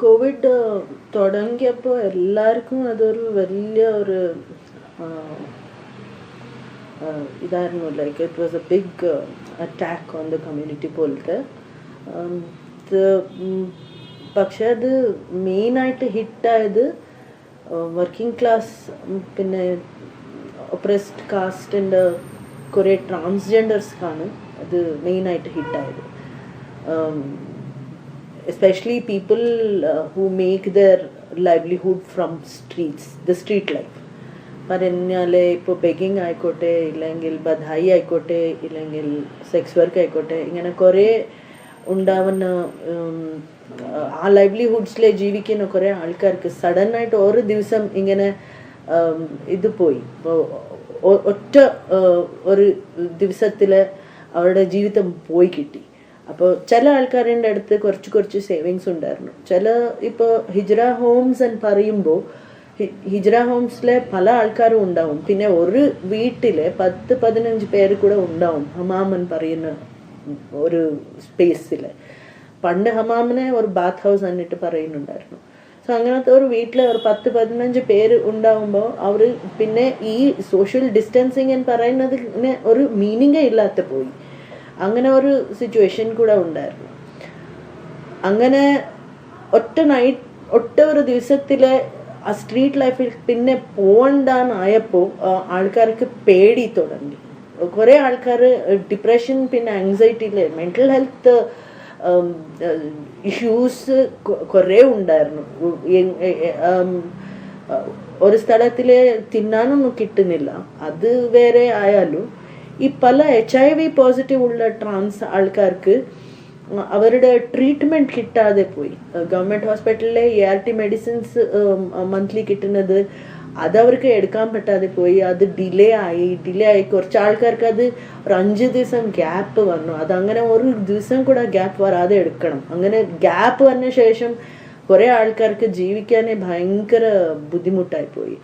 Covid തുടങ്ങിയപ്പോൾ എല്ലാവർക്കും അതൊരു വലിയ ഒരു ഇതായിരുന്നു. Like it was a big attack on the community പോലത്തെ. പക്ഷെ അത് മെയിനായിട്ട് ഹിറ്റായത് വർക്കിംഗ് ക്ലാസ്, പിന്നെ ഒപ്രസ്ഡ് കാസ്റ്റിൻ്റെ കുറേ ട്രാൻസ്ജെൻഡേഴ്സ്ക്കാണ് അത് മെയിനായിട്ട് ഹിറ്റായത്. Especially people who make their livelihood from streets, the street life. പറഞ്ഞാലേ ഇപ്പോൾ ബെഗിങ് ആയിക്കോട്ടെ, ഇല്ലെങ്കിൽ ബധായി ആയിക്കോട്ടെ, ഇല്ലെങ്കിൽ സെക്സ് വർക്ക് ആയിക്കോട്ടെ, ഇങ്ങനെ കുറേ ഉണ്ടാവുന്ന ആ ലൈവ്ലിഹുഡ്സിൽ ജീവിക്കുന്ന കുറേ ആൾക്കാർക്ക് സഡനായിട്ട് ഒരു ദിവസം ഇങ്ങനെ ഇത് പോയി. ഒറ്റ ഒരു ദിവസത്തിൽ അവരുടെ ജീവിതം പോയി കിട്ടി. അപ്പോൾ ചില ആൾക്കാരുടെ അടുത്ത് കുറച്ച് സേവിങ്സ് ഉണ്ടായിരുന്നു. ചില ഇപ്പോൾ ഹിജ്റ ഹോംസ് എന്ന് പറയുമ്പോൾ ഹിജ്റ ഹോംസിലെ പല ആൾക്കാരും ഉണ്ടാവും. പിന്നെ ഒരു വീട്ടിലെ 10-15 പേര് കൂടെ ഉണ്ടാവും ഹമാം എന്ന് പറയുന്ന ഒരു സ്പേസിൽ. പണ്ട് ഹമാമിനെ ഒരു ബാത്ത് ഹൗസ് എന്നിട്ട് പറയുന്നുണ്ടായിരുന്നു. സോ അങ്ങനത്തെ ഒരു വീട്ടിൽ ഒരു 10-15 പേര് ഉണ്ടാവുമ്പോൾ അവർ പിന്നെ ഈ സോഷ്യൽ ഡിസ്റ്റൻസിങ് എന്ന് പറയുന്നതിന് ഒരു മീനിങ്ങേ ഇല്ലാത്ത പോയി. അങ്ങനെ ഒരു സിറ്റുവേഷൻ കൂടെ ഉണ്ടായിരുന്നു. അങ്ങനെ ഒറ്റ ഒരു ദിവസത്തിലെ ആ സ്ട്രീറ്റ് ലൈഫിൽ പിന്നെ പോകണ്ടാന്നായപ്പോൾ ആൾക്കാർക്ക് പേടി തുടങ്ങി. കുറേ ആൾക്കാർ ഡിപ്രഷൻ, പിന്നെ ആങ്സൈറ്റിയിലെ മെൻ്റൽ ഹെൽത്ത് ഇഷ്യൂസ് കുറേ ഉണ്ടായിരുന്നു. ഒരു സ്ഥലത്തിൽ തിന്നാനൊന്നും കിട്ടുന്നില്ല, അത് വേറെ ആയാലും ഈ പല HIV പോസിറ്റീവ് ഉള്ള ട്രാൻസ് ആൾക്കാർക്ക് അവരുടെ ട്രീറ്റ്മെൻറ്റ് കിട്ടാതെ പോയി. ഗവൺമെൻറ് ഹോസ്പിറ്റലിലെ ART മെഡിസിൻസ് മന്ത്ലി കിട്ടുന്നത് അതവർക്ക് എടുക്കാൻ പറ്റാതെ പോയി. അത് ഡിലേ ആയി കുറച്ച് ആൾക്കാർക്ക് അത് ഒരു 5 ദിവസം ഗ്യാപ്പ് വന്നു. അതങ്ങനെ ഒരു ദിവസം കൂടെ ഗ്യാപ്പ് വരാതെ എടുക്കണം. അങ്ങനെ ഗ്യാപ്പ് വന്ന ശേഷം കുറേ ആൾക്കാർക്ക് ജീവിക്കാനേ ഭയങ്കര ബുദ്ധിമുട്ടായി പോയി.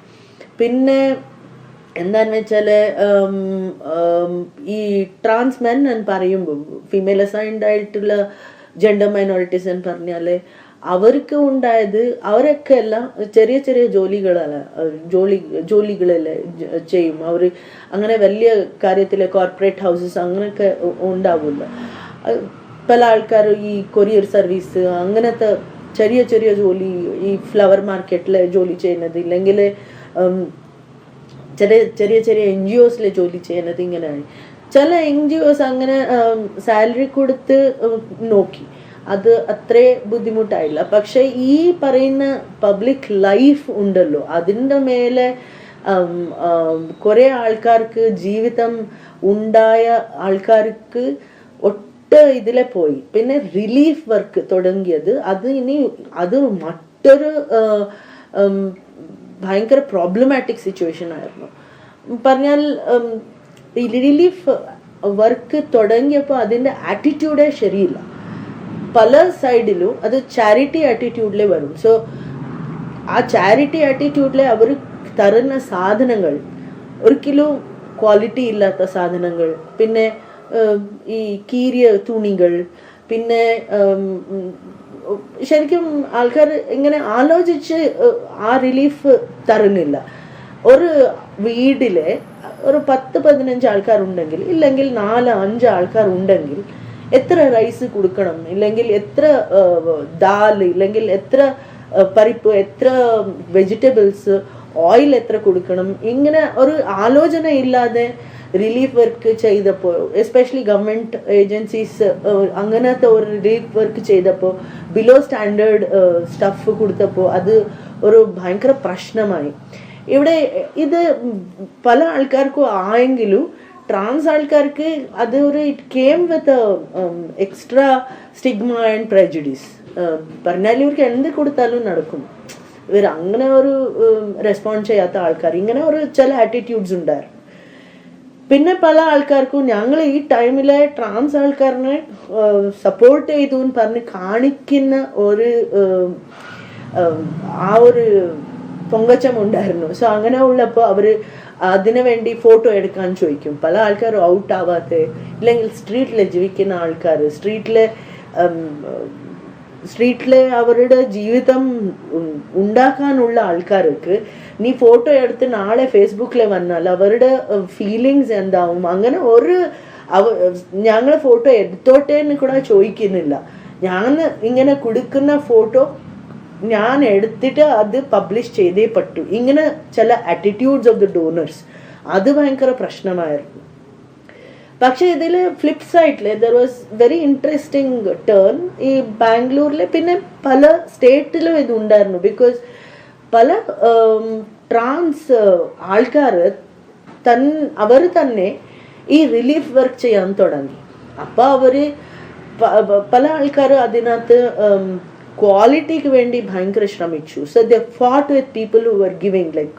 പിന്നെ എന്താണെന്ന് വെച്ചാൽ ഈ ട്രാൻസ് മെൻ എന്ന് പറയുമ്പോൾ ഫീമെയിൽ അസൈൻഡ് ആയിട്ടുള്ള ജെൻഡർ മൈനോറിറ്റീസ് എന്ന് പറഞ്ഞാൽ അവർക്ക് ഉണ്ടായത് അവരൊക്കെ എല്ലാം ചെറിയ ജോലികളെല്ലാം ചെയ്യും. അവർ അങ്ങനെ വലിയ കാര്യത്തിൽ കോർപ്പറേറ്റ് ഹൗസസ് അങ്ങനെയൊക്കെ ഉണ്ടാവില്ല. പല ആൾക്കാർ ഈ കൊറിയർ സർവീസ് അങ്ങനത്തെ ചെറിയ ജോലി, ഈ ഫ്ലവർ മാർക്കറ്റിൽ ജോലി ചെയ്യുന്നത്, ഇല്ലെങ്കിൽ ചെറിയ NGOസിൽ ജോലി ചെയ്യുന്നത്. ഇങ്ങനെയാണ് ചില NGOs അങ്ങനെ സാലറി കൊടുത്ത് നോക്കി, അത് അത്രേ ബുദ്ധിമുട്ടായില്ല. പക്ഷെ ഈ പറയുന്ന പബ്ലിക് ലൈഫ് ഉണ്ടല്ലോ, അതിൻ്റെ മേലെ കുറേ ആൾക്കാർക്ക് ജീവിതം ഉണ്ടായ ആൾക്കാർക്ക് ഇതിലെ പോയി. പിന്നെ റിലീഫ് വർക്ക് തുടങ്ങിയത് അത് മറ്റൊരു ഭയങ്കര പ്രോബ്ലമാറ്റിക് സിറ്റുവേഷൻ ആയിരുന്നു. പറഞ്ഞാൽ ഈ റിലീഫ് വർക്ക് തുടങ്ങിയപ്പോൾ അതിൻ്റെ ആറ്റിറ്റ്യൂഡേ ശരിയില്ല. പല സൈഡിലും അത് ചാരിറ്റി ആറ്റിറ്റ്യൂഡിലേ വരും. സോ ആ ചാരിറ്റി ആറ്റിറ്റ്യൂഡിലെ അവർ തരുന്ന സാധനങ്ങൾ ഒരിക്കലും ക്വാളിറ്റി ഇല്ലാത്ത സാധനങ്ങൾ, പിന്നെ ഈ കീറിയ തുണികൾ, പിന്നെ ശരിക്കും ആൾക്കാർ ഇങ്ങനെ ആലോചിച്ച് ആ റിലീഫ് തരുന്നില്ല. ഒരു വീട്ടിലെ ഒരു 10-15 ആൾക്കാരുണ്ടെങ്കിൽ, ഇല്ലെങ്കിൽ 4-5 ആൾക്കാർ ഉണ്ടെങ്കിൽ എത്ര റൈസ് കൊടുക്കണം, ഇല്ലെങ്കിൽ എത്ര ദാൽ, ഇല്ലെങ്കിൽ എത്ര പരിപ്പ്, എത്ര വെജിറ്റബിൾസ്, ഓയിൽ എത്ര കൊടുക്കണം, ഇങ്ങനെ ഒരു ആലോചന ഇല്ലാതെ റിലീഫ് വർക്ക് ചെയ്തപ്പോൾ, എസ്പെഷ്യലി ഗവൺമെൻറ് ഏജൻസീസ് അങ്ങനത്തെ ഒരു റിലീഫ് വർക്ക് ചെയ്തപ്പോൾ ബിലോ സ്റ്റാൻഡേർഡ് സ്റ്റഫ് കൊടുത്തപ്പോൾ അത് ഒരു ഭയങ്കര പ്രശ്നമായി. ഇവിടെ ഇത് പല ആൾക്കാർക്കും ആയെങ്കിലും ട്രാൻസ് ആൾക്കാർക്ക് അത് it came with extra stigma and prejudice. പറഞ്ഞാൽ ഇവർക്ക് എന്ത് കൊടുത്താലും നടക്കും, ഇവർ അങ്ങനെ ഒരു റെസ്പോണ്ട് ചെയ്യാത്ത ആൾക്കാർ, ഇങ്ങനെ ഒരു ചില ആറ്റിറ്റ്യൂഡ്സ് ഉണ്ടായിരുന്നു. പിന്നെ പല ആൾക്കാർക്കും ഞങ്ങൾ ഈ ടൈമിലെ ട്രാൻസ് ആൾക്കാരനെ സപ്പോർട്ട് ചെയ്തു എന്ന് പറഞ്ഞ് കാണിക്കുന്ന ആ ഒരു പൊങ്കച്ചം ഉണ്ടായിരുന്നു. സോ അങ്ങനെ ഉള്ളപ്പോൾ അവർ അതിനു വേണ്ടി ഫോട്ടോ എടുക്കാൻ ചോദിക്കും. പല ആൾക്കാരും ഔട്ട് ആവാത്ത, ഇല്ലെങ്കിൽ സ്ട്രീറ്റിൽ ജീവിക്കുന്ന ആൾക്കാർ, സ്ട്രീറ്റിലെ സ്ട്രീറ്റിലെ അവരുടെ ജീവിതം ഉണ്ടാക്കാനുള്ള ആൾക്കാർക്ക് നീ ഫോട്ടോ എടുത്ത് നാളെ ഫേസ്ബുക്കിൽ വന്നാൽ അവരുടെ ഫീലിങ്സ് എന്താവും. അങ്ങനെ ഞങ്ങൾ ഫോട്ടോ എടുത്തോട്ടെ എന്ന് കൂടെ ചോദിക്കുന്നില്ല. ഞാൻ ഇങ്ങനെ കൊടുക്കുന്ന ഫോട്ടോ ഞാൻ എടുത്തിട്ട് അത് പബ്ലിഷ് ചെയ്തേ പറ്റൂ. ഇങ്ങനെ ചില ആറ്റിറ്റ്യൂഡ്സ് ഓഫ് ദി ഡോണേഴ്സ് അത് ഭയങ്കര പ്രശ്നമായിരുന്നു. പക്ഷെ ഇതിൽ ഫ്ലിപ്പ് സൈഡിൽ there was very interesting turn. ഈ ബാംഗ്ലൂരിൽ പിന്നെ പല സ്റ്റേറ്റിലും ഇത് ഉണ്ടായിരുന്നു. ബിക്കോസ് പല ട്രാൻസ് ആൾക്കാർ അവർ തന്നെ ഈ റിലീഫ് വർക്ക് ചെയ്യാൻ തുടങ്ങി. അപ്പോൾ പല ആൾക്കാർ അതിനകത്ത് ക്വാളിറ്റിക്ക് വേണ്ടി ഭയങ്കര ശ്രമിച്ചു. So they fought with people who were giving, like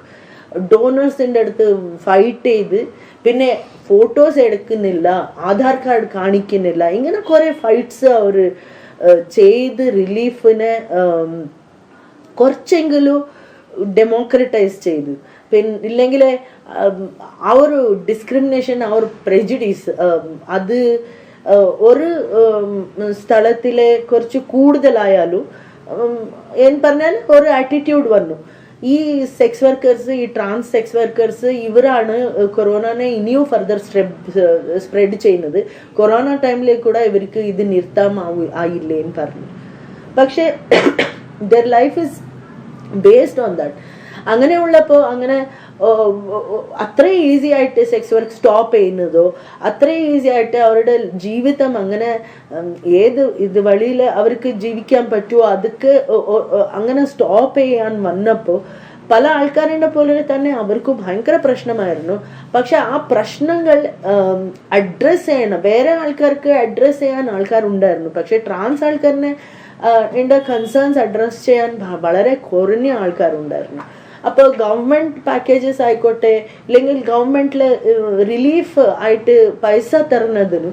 ഡോണേഴ്സിൻ്റെ അടുത്ത് ഫൈറ്റ് ചെയ്ത് പിന്നെ ഫോട്ടോസ് എടുക്കുന്നില്ല, ആധാർ കാർഡ് കാണിക്കുന്നില്ല, ഇങ്ങനെ കുറേ ഫൈറ്റ്സ് അവർ ചെയ്ത് റിലീഫിനെ കുറച്ചെങ്കിലും ഡെമോക്രറ്റൈസ് ചെയ്തു. ഇല്ലെങ്കിൽ ആ ഒരു ഡിസ്ക്രിമിനേഷൻ, ആ ഒരു പ്രെജുഡീസ് അത് ഒരു സ്ഥലത്തിലെ കുറച്ച് കൂടുതലായാലും എന്ന് പറഞ്ഞാൽ ഒരു ആറ്റിറ്റ്യൂഡ് വന്നു. ഈ സെക്സ് വർക്കേഴ്സ്, ഈ ട്രാൻസ് സെക്സ് വർക്കേഴ്സ് ഇവരാണ് കൊറോണനെ ഇനിയും ഫർദർ സ്പ്രെഡ് ചെയ്യുന്നത്. കൊറോണ ടൈമിലേക്ക് കൂടെ ഇവർക്ക് ഇത് ആയില്ലേ എന്ന് പറഞ്ഞു. പക്ഷേ their life is based on that. അങ്ങനെയുള്ളപ്പോൾ അങ്ങനെ അത്ര ഈസി ആയിട്ട് സെക്സ് വർക്ക് സ്റ്റോപ്പ് ചെയ്യുന്നതോ അത്ര ഈസി ആയിട്ട് അവരുടെ ജീവിതം അങ്ങനെ ഇത് വഴിയിൽ അവർക്ക് ജീവിക്കാൻ പറ്റുമോ അതൊക്കെ അങ്ങനെ സ്റ്റോപ്പ് ചെയ്യാൻ വന്നപ്പോൾ പല ആൾക്കാരുടെ പോലെ തന്നെ അവർക്ക് ഭയങ്കര പ്രശ്നമായിരുന്നു. പക്ഷെ ആ പ്രശ്നങ്ങൾ അഡ്രസ് ചെയ്യണം, വേറെ ആൾക്കാർക്ക് അഡ്രസ് ചെയ്യാൻ ആൾക്കാരുണ്ടായിരുന്നു. പക്ഷെ ട്രാൻസ് ആൾക്കാരിനെ കൺസേൺസ് അഡ്രസ് ചെയ്യാൻ വളരെ കുറഞ്ഞ ആൾക്കാരുണ്ടായിരുന്നു. അപ്പോൾ ഗവൺമെൻറ് പാക്കേജസ് ആയിക്കോട്ടെ, ഇല്ലെങ്കിൽ ഗവൺമെൻറ്റിൽ റിലീഫ് ആയിട്ട് പൈസ തരുന്നതിനും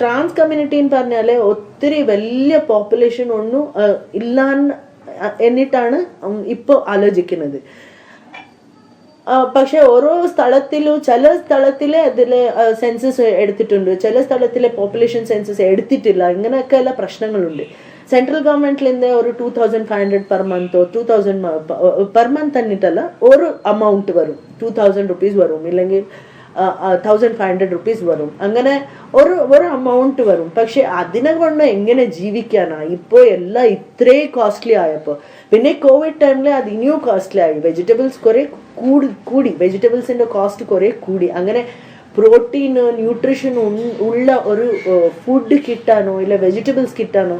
ട്രാൻസ് കമ്മ്യൂണിറ്റി എന്ന് പറഞ്ഞാൽ ഒത്തിരി വലിയ പോപ്പുലേഷൻ ഒന്നും ഇല്ലാന്ന് എന്നിട്ടാണ് ഇപ്പോൾ ആലോചിക്കുന്നത്. പക്ഷെ ഓരോ സ്ഥലത്തിലും ചില സ്ഥലത്തിലെ അതിൽ സെൻസസ് എടുത്തിട്ടുണ്ട്, ചില സ്ഥലത്തിലെ പോപ്പുലേഷൻ സെൻസസ് എടുത്തിട്ടില്ല. ഇങ്ങനെയൊക്കെയുള്ള പ്രശ്നങ്ങളുണ്ട്. സെൻട്രൽ ഗവൺമെന്റിലിന്റെ ഒരു 2500 പെർ മന്തോ 2000 പെർ മന്ത് തന്നിട്ടല്ല ഒരു അമൗണ്ട് വരും, 2000 rupees വരും, ഇല്ലെങ്കിൽ 1500 rupees വരും. അങ്ങനെ ഒരു അമൗണ്ട് വരും. പക്ഷെ അതിനെ കൊണ്ട് എങ്ങനെ ജീവിക്കാനാ? ഇപ്പോൾ എല്ലാം ഇത്രേ കോസ്റ്റ്ലി ആയപ്പോൾ പിന്നെ കോവിഡ് ടൈമിൽ അത് ഇനിയും കോസ്റ്റ്ലി ആയി. വെജിറ്റബിൾസ് കുറെ കൂടി, വെജിറ്റബിൾസിന്റെ കോസ്റ്റ് കുറെ കൂടി. അങ്ങനെ പ്രോട്ടീൻ ന്യൂട്രീഷൻ ഉള്ള ഒരു ഫുഡ് കിട്ടാനോ ഇല്ല വെജിറ്റബിൾസ് കിട്ടാനോ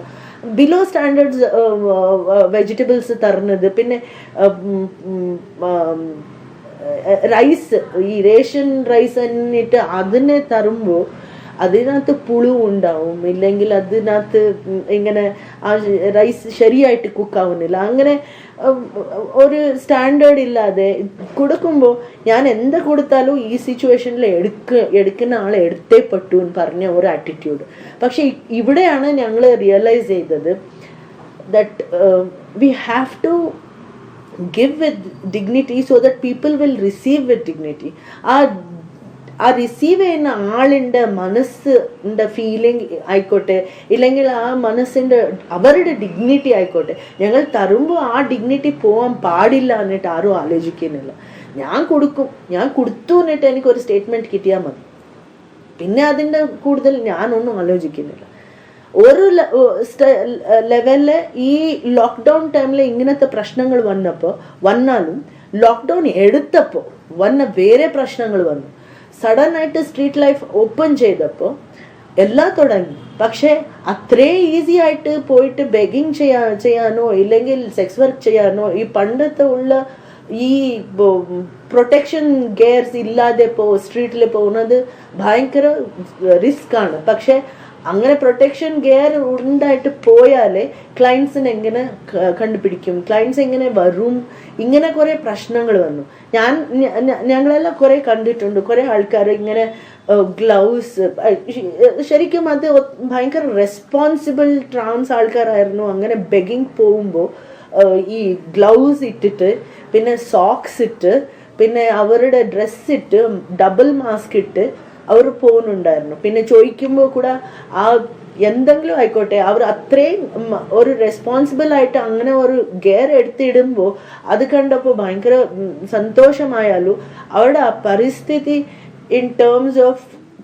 ബിലോ സ്റ്റാൻഡേർഡ്സ് വെജിറ്റബിൾസ് തരുന്നത്. പിന്നെ റൈസ്, ഈ റേഷൻ റൈസ് എന്നിട്ട് അതിനെ തരുമ്പോൾ അതിനകത്ത് പുഴു ഉണ്ടാവും, ഇല്ലെങ്കിൽ അതിനകത്ത് ഇങ്ങനെ ആ റൈസ് ശരിയായിട്ട് കുക്കാവുന്നില്ല. അങ്ങനെ ഒരു സ്റ്റാൻഡേർഡ് ഇല്ലാതെ കൊടുക്കുമ്പോൾ ഞാൻ എന്ത് കൊടുത്താലും ഈ സിറ്റുവേഷനിൽ എടുക്കുന്ന ആളെ എടുത്തേ പറ്റൂ എന്ന് പറഞ്ഞ ഒരു ആറ്റിറ്റ്യൂഡ്. പക്ഷെ ഇവിടെയാണ് ഞങ്ങൾ റിയലൈസ് ചെയ്തത് that we have to give with dignity so that people will receive with dignity. ആ റിസീവ് ചെയ്യുന്ന ആളിൻ്റെ മനസ്സിൻ്റെ ഫീലിംഗ് ആയിക്കോട്ടെ, ഇല്ലെങ്കിൽ ആ മനസ്സിൻ്റെ അവരുടെ ഡിഗ്നിറ്റി ആയിക്കോട്ടെ, ഞങ്ങൾ തരുമ്പോൾ ആ ഡിഗ്നിറ്റി പോകാൻ പാടില്ല എന്നിട്ട് ആരും ആലോചിക്കുന്നില്ല. ഞാൻ കൊടുത്തു എന്നിട്ട് എനിക്കൊരു സ്റ്റേറ്റ്മെൻറ്റ് കിട്ടിയാൽ മതി, പിന്നെ അതിൻ്റെ കൂടുതൽ ഞാനൊന്നും ആലോചിക്കുന്നില്ല. ഒരു ലെവലില് ഈ ലോക്ക്ഡൗൺ ടൈമിൽ ഇങ്ങനത്തെ പ്രശ്നങ്ങൾ വന്നാലും ലോക്ക്ഡൗൺ എടുത്തപ്പോൾ വേറെ പ്രശ്നങ്ങൾ വന്നു. സഡൻ ആയിട്ട് സ്ട്രീറ്റ് ലൈഫ് ഓപ്പൺ ചെയ്തപ്പോൾ എല്ലാം തുടങ്ങി. പക്ഷെ അത്രേ ഈസി ആയിട്ട് പോയിട്ട് ബെഗിങ് ചെയ്യാനോ ഇല്ലെങ്കിൽ സെക്സ് വർക്ക് ചെയ്യാനോ ഈ പണ്ടത്തെ ഉള്ള ഈ പ്രൊട്ടക്ഷൻ ഗെയർസ് ഇല്ലാതെ സ്ട്രീറ്റിൽ പോകുന്നത് ഭയങ്കര റിസ്ക് ആണ്. പക്ഷെ അങ്ങനെ പ്രൊട്ടക്ഷൻ ഗെയർ ഉണ്ടായിട്ട് പോയാലേ ക്ലയൻസിന് എങ്ങനെ കണ്ടുപിടിക്കും, ക്ലയൻസ് എങ്ങനെ വരും, ഇങ്ങനെ കുറേ പ്രശ്നങ്ങൾ വന്നു. ഞങ്ങളെല്ലാം കുറേ കണ്ടിട്ടുണ്ട്. കുറേ ആൾക്കാർ ഇങ്ങനെ ഗ്ലൗസ്, ശരിക്കും അത് ഭയങ്കര റെസ്പോൺസിബിൾ ട്രാൻസ് ആൾക്കാരായിരുന്നു. അങ്ങനെ ബെഗിങ് പോകുമ്പോൾ ഈ ഗ്ലൗസ് ഇട്ടിട്ട് പിന്നെ സോക്സ് ഇട്ട് പിന്നെ അവരുടെ ഡ്രസ്സ് ഇട്ട് ഡബിൾ മാസ്ക് ഇട്ട് അവർ പോകുന്നുണ്ടായിരുന്നു. പിന്നെ ചോദിക്കുമ്പോൾ കൂടെ ആ എന്തെങ്കിലും ആയിക്കോട്ടെ അവർ അത്രയും ഒരു റെസ്പോൺസിബിൾ ആയിട്ട് അങ്ങനെ ഒരു ഗെയർ എടുത്തിടുമ്പോൾ അത് കണ്ടപ്പോൾ ഭയങ്കര സന്തോഷമായാലും അവരുടെ ആ പരിസ്ഥിതി in terms of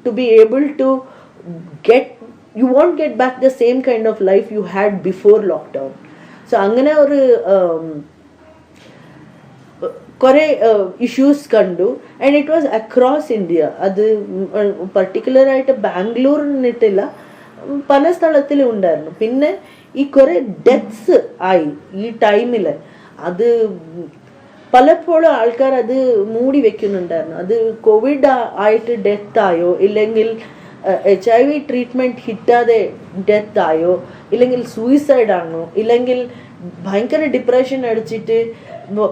to be able to get, you won't get back the same kind of life you had before lockdown. So angane oru kore issues kandu, and it was across India. Adu particular aayittu Bangalore nittilla pala sthalatile undarnu. Pinne ee kore deaths aayi ee time ile adu പലപ്പോഴും ആൾക്കാർ അത് മൂടി വെക്കുന്നുണ്ടായിരുന്നു. അത് Covid ആയിട്ട് death ആയോ, ഇല്ലെങ്കിൽ HIV treatment കിട്ടാതെ death ആയോ, ഇല്ലെങ്കിൽ സൂയിസൈഡ് ആണോ, ഇല്ലെങ്കിൽ ഭയങ്കര ഡിപ്രഷൻ അടിച്ചിട്ട്.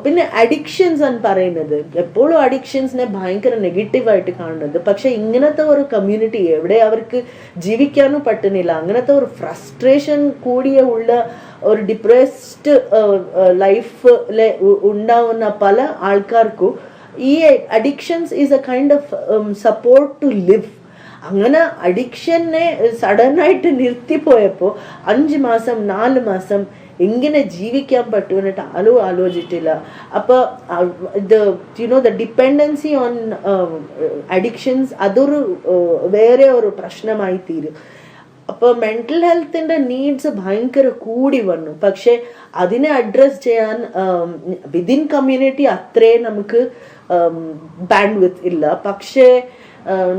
പിന്നെ അഡിക്ഷൻസ് ആണ് പറയുന്നത്. എപ്പോഴും അഡിക്ഷൻസിനെ ഭയങ്കര നെഗറ്റീവായിട്ട് കാണുന്നത്. പക്ഷെ ഇങ്ങനത്തെ ഒരു കമ്മ്യൂണിറ്റി എവിടെ അവർക്ക് ജീവിക്കാനും പറ്റുന്നില്ല. അങ്ങനത്തെ ഒരു ഫ്രസ്ട്രേഷൻ കൂടിയ ഉള്ള ഒരു ഡിപ്രസ്ഡ് ലൈഫിലെ ഉണ്ടാവുന്ന പല ആൾക്കാർക്കും ഈ addictions is a kind of support to live. അങ്ങനെ അഡിക്ഷനെ സഡനായിട്ട് നിർത്തിപ്പോയപ്പോൾ 5 മാസം 4 മാസം എങ്ങനെ ജീവിക്കാൻ പറ്റുമെന്നിട്ട് ആലോചിച്ചിട്ടില്ല. അപ്പോൾ ദ ഡിപ്പെൻഡൻസി ഓൺ അഡിക്ഷൻസ് അതൊരു വേറെ ഒരു പ്രശ്നമായി തീരും. അപ്പോൾ മെൻ്റൽ ഹെൽത്തിൻ്റെ നീഡ്സ് ഭയങ്കര കൂടി വന്നു. പക്ഷേ അതിനെ അഡ്രസ് ചെയ്യാൻ വിതിൻ കമ്മ്യൂണിറ്റി അത്രയും നമുക്ക് ബാൻഡ് വിത്ത് ഇല്ല. പക്ഷേ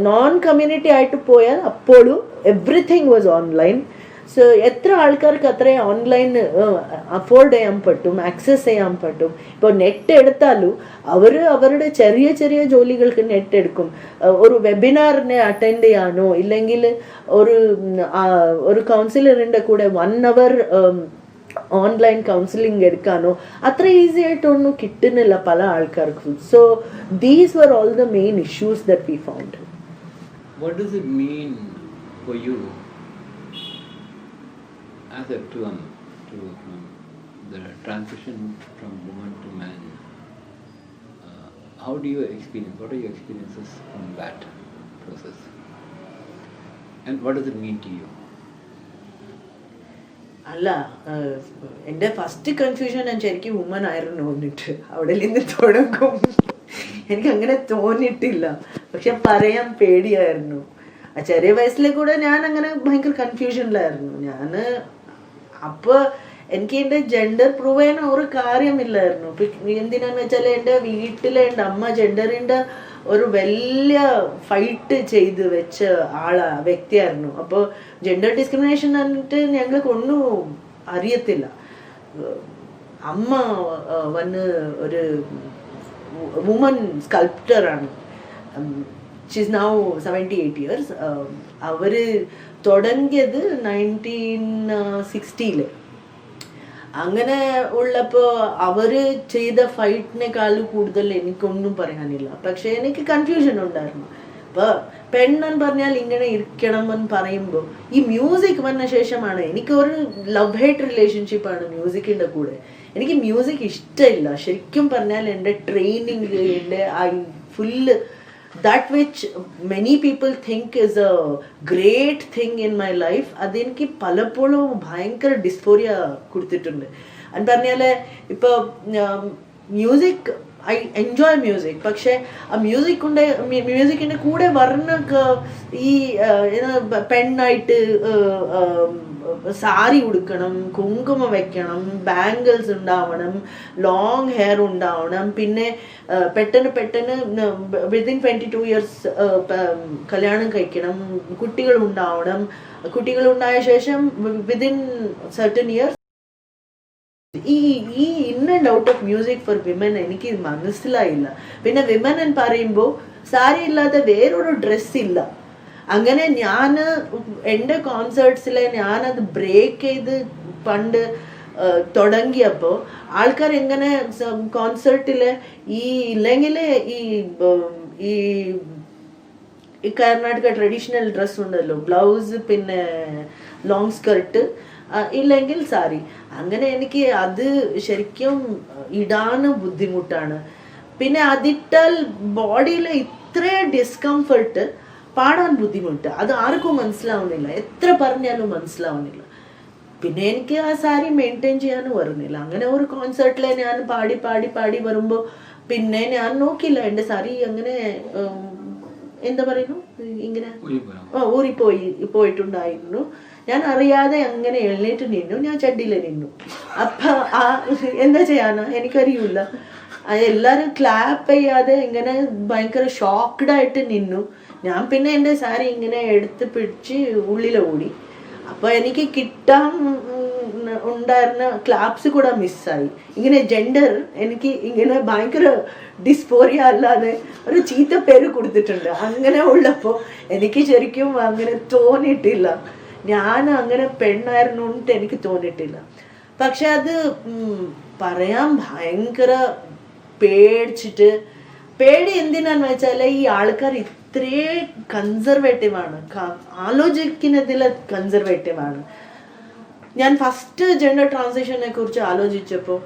നോൺ കമ്മ്യൂണിറ്റി ആയിട്ട് പോയാൽ അപ്പോഴും എവ്രിതിങ് വാസ് ഓൺലൈൻ. സോ എത്ര ആൾക്കാർക്ക് അത്രയും ഓൺലൈൻ അഫോർഡ് ചെയ്യാൻ പറ്റും, ആക്സസ് ചെയ്യാൻ പറ്റും. ഇപ്പോൾ നെറ്റ് എടുത്താലും അവരുടെ ചെറിയ ചെറിയ ജോലികൾക്ക് നെറ്റ് എടുക്കും. ഒരു വെബിനാറിനെ അറ്റൻഡ് ചെയ്യാനോ ഇല്ലെങ്കിൽ ഒരു കൗൺസിലറിൻ്റെ കൂടെ 1 hour ഓൺലൈൻ കൗൺസിലിംഗ് എടുക്കാനോ അത്ര ഈസി ആയിട്ടൊന്നും കിട്ടുന്നില്ല പല ആൾക്കാർക്കും. So these were all the main issues that we found. What does it mean for you as a to the transition from woman to man? How do you experience? What are your experiences from that process? And what does it mean to you? അല്ല, എൻ്റെ first confusion ഞാൻ ശരിക്കും woman ആയിരുന്നു എന്നിട്ട് അവിടെ നിന്ന് തുടങ്ങും. എനിക്ക് അങ്ങനെ തോന്നിയിട്ടില്ല, പക്ഷെ പറയാൻ പേടിയായിരുന്നു. ചെറിയ വയസ്സിലെ കൂടെ ഞാൻ അങ്ങനെ ഭയങ്കര കൺഫ്യൂഷനിലായിരുന്നു. ഞാൻ അപ്പോൾ എനിക്ക് എൻ്റെ ജെൻഡർ പ്രൂവ് ചെയ്യാൻ ഒരു കാര്യമില്ലായിരുന്നു. എന്തിനാന്ന് വെച്ചാൽ എൻ്റെ വീട്ടിലെ എൻ്റെ അമ്മ ജെൻഡറിൻ്റെ ഒരു വലിയ ഫൈറ്റ് ചെയ്ത് വെച്ച വ്യക്തിയായിരുന്നു. അപ്പോൾ ജെൻഡർ ഡിസ്ക്രിമിനേഷൻ എന്നിട്ട് ഞങ്ങൾക്കൊന്നും അറിയത്തില്ല. അമ്മ വന്ന് ഒരു വുമൻ സ്കൾപ്റ്ററാണ്. She's now 78 years. അവർ തുടങ്ങിയത് 1960 അങ്ങനെ ഉള്ളപ്പോൾ അവർ ചെയ്ത ഫൈറ്റിനേക്കാൾ കൂടുതൽ എനിക്കൊന്നും പറയാനില്ല. പക്ഷെ എനിക്ക് കൺഫ്യൂഷൻ ഉണ്ടായിരുന്നു. അപ്പോൾ പെണ്ണെന്ന് പറഞ്ഞാൽ ഇങ്ങനെ ഇരിക്കണം എന്ന് പറയുമ്പോൾ ഈ മ്യൂസിക് വന്ന ശേഷമാണ് എനിക്കൊരു ലവ് ഹേറ്റ് റിലേഷൻഷിപ്പാണ് മ്യൂസിക്കിൻ്റെ കൂടെ. എനിക്ക് മ്യൂസിക് ഇഷ്ടമില്ല ശരിക്കും പറഞ്ഞാൽ. എൻ്റെ ട്രെയിനിങ്, എൻ്റെ full that which many people think is a great thing in my life, അതെനിക്ക് പലപ്പോഴും ഭയങ്കര ഡിസ്ഫോറിയ കൊടുത്തിട്ടുണ്ട്. എന്ന് പറഞ്ഞാൽ ഇപ്പോൾ മ്യൂസിക്, ഐ എൻജോയ് മ്യൂസിക്. പക്ഷേ ആ മ്യൂസിക്കിൻ്റെ കൂടെ വരുന്ന ഈ പെണ്ണായിട്ട് സാരി ഉടുക്കണം, കുങ്കുമം വെക്കണം, ബാംഗിൾസ് ഉണ്ടാവണം, ലോങ് ഹെയർ ഉണ്ടാവണം, പിന്നെ പെട്ടെന്ന് വിതിൻ 22 years കല്യാണം കഴിക്കണം, കുട്ടികൾ ഉണ്ടാവണം, കുട്ടികളുണ്ടായ ശേഷം വിതിൻ സർട്ടൻ ഇയേഴ്സ്. ഈ in and out of music for women എനിക്ക് മനസ്സിലായില്ല. പിന്നെ വിമൻ എന്ന് പറയുമ്പോൾ സാരി ഇല്ലാതെ വേറൊരു ഡ്രസ് ഇല്ല. അങ്ങനെ ഞാൻ എൻ്റെ കോൺസേർട്സിൽ ഞാനത് ബ്രേക്ക് ചെയ്ത് പണ്ട് തുടങ്ങിയപ്പോൾ ആൾക്കാർ എങ്ങനെ കോൺസേർട്ടിൽ ഇല്ലെങ്കിൽ ഈ കർണാടക ട്രഡീഷണൽ ഡ്രസ് ഉണ്ടല്ലോ, ബ്ലൗസ് പിന്നെ ലോങ് സ്കർട്ട് ഇല്ലെങ്കിൽ സാരി. അങ്ങനെ എനിക്ക് അത് ശരിക്കും ഇടാൻ ബുദ്ധിമുട്ടാണ്. പിന്നെ അതിട്ടാൽ ബോഡിയിൽ ഇത്ര ഡിസ്കംഫർട്ട് പാടാൻ ബുദ്ധിമുട്ട്. അത് ആർക്കും മനസ്സിലാവുന്നില്ല, എത്ര പറഞ്ഞാലും മനസ്സിലാവുന്നില്ല. പിന്നെ എനിക്ക് ആ സാരി മെയിൻറ്റെയിൻ ചെയ്യാനും വരുന്നില്ല. അങ്ങനെ ഒരു കോൺസേർട്ടിലെ ഞാൻ പാടി പാടി പാടി വരുമ്പോൾ പിന്നെ ഞാൻ നോക്കില്ല, എൻ്റെ സാരി അങ്ങനെ എന്താ പറയുന്നു, ഇങ്ങനെ പോയിട്ടുണ്ടായിരുന്നു. ഞാൻ അറിയാതെ അങ്ങനെ എഴുന്നേറ്റ് നിന്നു, ഞാൻ ചെടിയിൽ നിന്നു. അപ്പൊ എന്താ ചെയ്യാനാ എനിക്കറിയില്ല. എല്ലാരും ക്ലാപ്പ് ചെയ്യാതെ ഇങ്ങനെ ഭയങ്കര ഷോക്ക്ഡായിട്ട് നിന്നു. ഞാൻ പിന്നെ എൻ്റെ സാരി ഇങ്ങനെ എടുത്ത് പിടിച്ച് ഉള്ളിലോടി. അപ്പൊ എനിക്ക് കിട്ടാൻ ഉണ്ടായിരുന്ന ക്ലാപ്സ് കൂടെ മിസ്സായി. ഇങ്ങനെ ജെൻഡർ എനിക്ക് ഇങ്ങനെ ഭയങ്കര ഡിസ്പോറിയ അല്ലാതെ ഒരു ചീത്ത പേര് കൊടുത്തിട്ടുണ്ട്. അങ്ങനെ ഉള്ളപ്പോ എനിക്ക് ശരിക്കും അങ്ങനെ തോന്നിയിട്ടില്ല, ഞാൻ അങ്ങനെ പെണ്ണായിരുന്നു എന്നിട്ട് എനിക്ക് തോന്നിയിട്ടില്ല. പക്ഷെ അത് പറയാൻ ഭയങ്കര പേടിച്ചിട്ട്, പേടി എന്തിനാന്ന് വെച്ചാല് ഈ ആൾക്കാർ ഇത്രേ കൺസർവേറ്റീവ് ആണ്, ആലോചിക്കുന്നതിൽ കൺസർവേറ്റീവ് ആണ്. ഞാൻ ഫസ്റ്റ് ജെൻഡർ ട്രാൻസിഷനെ കുറിച്ച് ആലോചിച്ചപ്പോൾ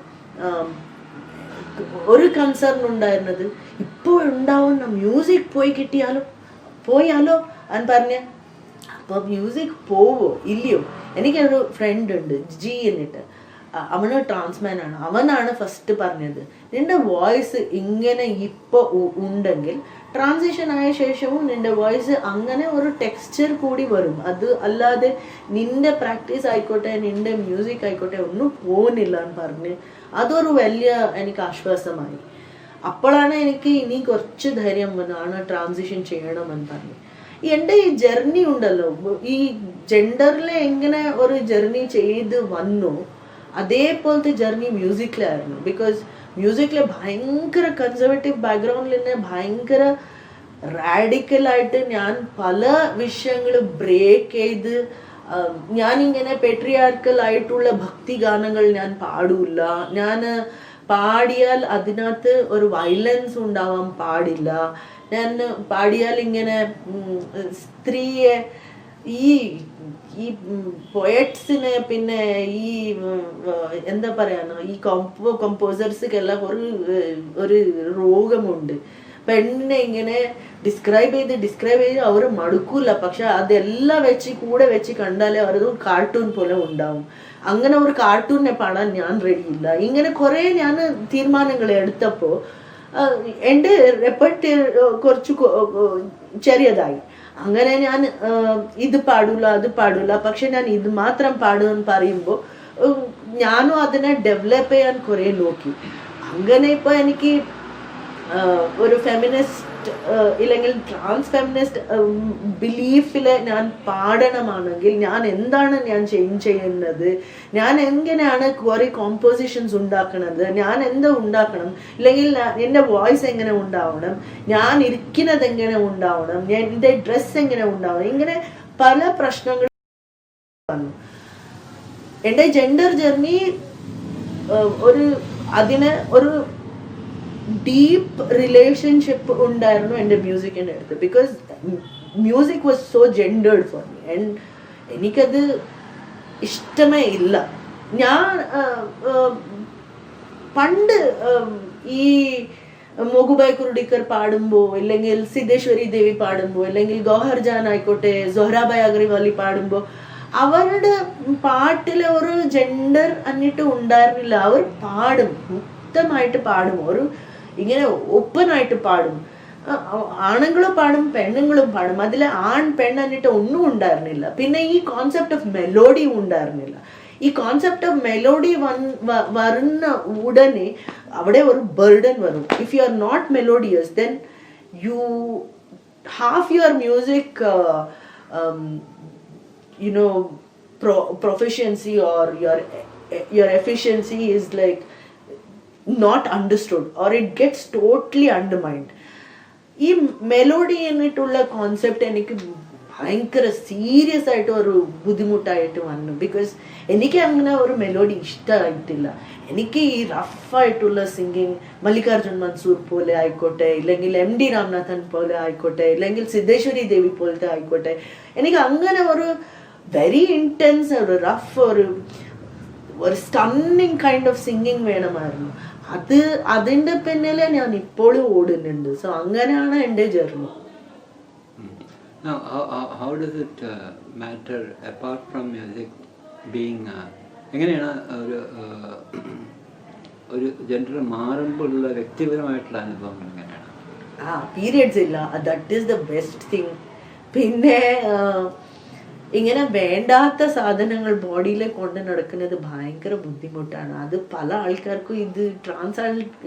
ഒരു കൺസേൺ ഉണ്ടായിരുന്നത്, ഇപ്പോൾ ഉണ്ടാവുന്ന മ്യൂസിക് പോയാലോ എന്ന് പറഞ്ഞ. അപ്പോൾ മ്യൂസിക് പോവോ ഇല്ലയോ? എനിക്കൊരു ഫ്രണ്ട് ഉണ്ട് ജി എന്നിട്ട്, അവന് ട്രാൻസ്മാൻ ആണ്. അവനാണ് ഫസ്റ്റ് പറഞ്ഞത്, നിന്റെ വോയിസ് ഇങ്ങനെ ഇപ്പോൾ ഉണ്ടെങ്കിൽ ട്രാൻസിഷൻ ആയ ശേഷവും നിന്റെ വോയിസ് അങ്ങനെ ഒരു ടെക്സ്ചർ കൂടി വരും. അത് അല്ലാതെ നിന്റെ പ്രാക്ടീസ് ആയിക്കോട്ടെ, നിന്റെ മ്യൂസിക് ആയിക്കോട്ടെ ഒന്നും പോകുന്നില്ല എന്ന് പറഞ്ഞ് അതൊരു വലിയ എനിക്ക് ആശ്വാസമായി. അപ്പോഴാണ് എനിക്ക് ഇനി കുറച്ച് ധൈര്യം വന്നാണ് ട്രാൻസിഷൻ ചെയ്യണമെന്ന് പറഞ്ഞു. എൻ്റെ ഈ ജേർണി ഉണ്ടല്ലോ, ഈ ജെൻഡറിലെ എങ്ങനെ ഒരു ജേർണി ചെയ്ത് വന്നു, അതേപോലത്തെ ജേർണി മ്യൂസിക്കിലായിരുന്നു. ബിക്കോസ് മ്യൂസിക്കിലെ ഭയങ്കര കൺസർവേറ്റീവ് ബാക്ക്ഗ്രൗണ്ടിൽ തന്നെ ഭയങ്കര റാഡിക്കലായിട്ട് ഞാൻ പല വിഷയങ്ങൾ ബ്രേക്ക് ചെയ്ത്, ഞാനിങ്ങനെ പെട്രിയാർക്കൽ ആയിട്ടുള്ള ഭക്തി ഗാനങ്ങൾ ഞാൻ പാടില്ല. ഞാൻ പാടിയാൽ അതിനകത്ത് ഒരു വയലൻസ് ഉണ്ടാവാൻ പാടില്ല. ഞാൻ പാടിയാൽ ഇങ്ങനെ സ്ത്രീയെ, ഈ പോയറ്റ്സിന് പിന്നെ ഈ എന്താ പറയാനോ, ഈ കമ്പോസേഴ്സിക്കെല്ലാം ഒരു രോഗമുണ്ട്. പെണ്ണിനെ ഇങ്ങനെ ഡിസ്ക്രൈബ് ചെയ്ത് അവർ മടുക്കൂല. പക്ഷെ അതെല്ലാം കൂടെ വെച്ച് കണ്ടാലേ അവർ കാർട്ടൂൺ പോലെ ഉണ്ടാവും. അങ്ങനെ ഒരു കാർട്ടൂണിനെ പാടാൻ ഞാൻ റെഡിയില്ല. ഇങ്ങനെ കുറെ ഞാൻ തീരുമാനങ്ങൾ എടുത്തപ്പോൾ എൻ്റെ റെപ്പർട്ടറി കുറച്ച് ചെറിയതായി. അങ്ങനെ ഞാൻ ഇത് പാടില്ല അത് പാടില്ല, പക്ഷെ ഞാൻ ഇത് മാത്രം പാടുമെന്ന് പറയുമ്പോൾ ഞാനും അതിനെ ഡെവലപ്പ് ചെയ്യാൻ കുറെ നോക്കി. അങ്ങനെ ഇപ്പോൾ എനിക്ക് ഒരു ഫെമിനിസ്റ്റ് ഇല്ലെങ്കിൽ ട്രാൻസ് ഫെമിനിസ്റ്റ് ബിലീഫില് ഞാൻ പാടണമാണെങ്കിൽ ഞാൻ എന്താണ് ഞാൻ ചേഞ്ച് ചെയ്യുന്നത്, ഞാൻ എങ്ങനെയാണ് കുറെ കോമ്പോസിഷൻസ് ഉണ്ടാക്കണത്, ഞാൻ എന്താ ഉണ്ടാക്കണം, ഇല്ലെങ്കിൽ എൻ്റെ വോയിസ് എങ്ങനെ ഉണ്ടാവണം, ഞാൻ ഇരിക്കുന്നത് എങ്ങനെ ഉണ്ടാവണം, എൻ്റെ ഡ്രസ്സ് എങ്ങനെ ഉണ്ടാവണം, ഇങ്ങനെ പല പ്രശ്നങ്ങൾ വന്നു. എൻ്റെ ജെൻഡർ ജേർണി അതിന് ഒരു ഡീപ്പ് റിലേഷൻഷിപ്പ് ഉണ്ടായിരുന്നു എൻ്റെ മ്യൂസിക്കിൻ്റെ അടുത്ത്. Because music was so gendered for me and എനിക്കത് ഇഷ്ടമേ ഇല്ല. ഞാൻ പണ്ട് ഈ മോഗുബായ് കുർഡിക്കർ പാടുമ്പോൾ, ഇല്ലെങ്കിൽ സിദ്ധേശ്വരി ദേവി പാടുമ്പോൾ, ഇല്ലെങ്കിൽ ഗൗഹർ ജാൻ ആയിക്കോട്ടെ, സൊഹ്റാബായ് അഗർവാലി പാടുമ്പോൾ അവരുടെ പാട്ടിലെ ഒരു ജെൻഡർ എന്നിട്ട് ഉണ്ടായിരുന്നില്ല. അവർ പാടും, മുക്തമായിട്ട് പാടും, ഒരു ഇങ്ങനെ ഓപ്പൺ ആയിട്ട് പാടും. ആണുങ്ങളും പാടും പെണ്ണുങ്ങളും പാടും. അതിൽ ആൺ പെണ്ണ് എന്നിട്ട് ഒന്നും ഉണ്ടായിരുന്നില്ല. പിന്നെ ഈ കോൺസെപ്റ്റ് ഓഫ് മെലോഡി ഉണ്ടായിരുന്നില്ല. ഈ കോൺസെപ്റ്റ് ഓഫ് മെലോഡി വരുന്ന ഉടനെ അവിടെ ഒരു ബർഡൻ വരും. If you are not melodious then you half your music proficiency or your efficiency is like not understood or it gets totally undermined. ഈ മെലോഡി എന്നിട്ടുള്ള കോൺസെപ്റ്റ് എനിക്ക് ഭയങ്കര സീരിയസ് ആയിട്ട് ഒരു ബുദ്ധിമുട്ടായിട്ട് വന്നു. ബിക്കോസ് എനിക്ക് അങ്ങനെ ഒരു മെലോഡി ഇഷ്ടമായിട്ടില്ല. എനിക്ക് ഈ റഫായിട്ടുള്ള സിംഗിങ്, മല്ലികാർജുൻ മൻസൂർ പോലെ ആയിക്കോട്ടെ, ഇല്ലെങ്കിൽ MD രാമനാഥൻ പോലെ ആയിക്കോട്ടെ, ഇല്ലെങ്കിൽ സിദ്ധേശ്വരി ദേവി പോലത്തെ ആയിക്കോട്ടെ, എനിക്ക് അങ്ങനെ ഒരു വെരി ഇൻറ്റൻസ്, ഒരു റഫ്, ഒരു സ്റ്റണ്ണിങ് കൈൻഡ് ഓഫ് സിംഗിങ് വേണമായിരുന്നു. അതിൻ്റെ പിന്നിലെ ഞാൻ ഇപ്പോഴും ഓടുന്നുണ്ട്. സോ അങ്ങനെയാണ് എൻ്റെ journey. Now, how does it matter apart from music being എങ്ങനെയാണ് ഒരു ജെൻഡർ മാറുമ്പോഴുള്ള വ്യക്തിപരമായിട്ടുള്ള അനുഭവങ്ങൾ എങ്ങനെയാണ്? പീരിയഡ്സ് ഇല്ല, that is the best thing. പിന്നെ ഇങ്ങനെ വേണ്ടാത്ത സാധനങ്ങൾ ബോഡിയിൽ കൊണ്ട് നടക്കുന്നത് ഭയങ്കര ബുദ്ധിമുട്ടാണ്. അത് പല ആൾക്കാർക്കും, ഇത് ട്രാൻസ്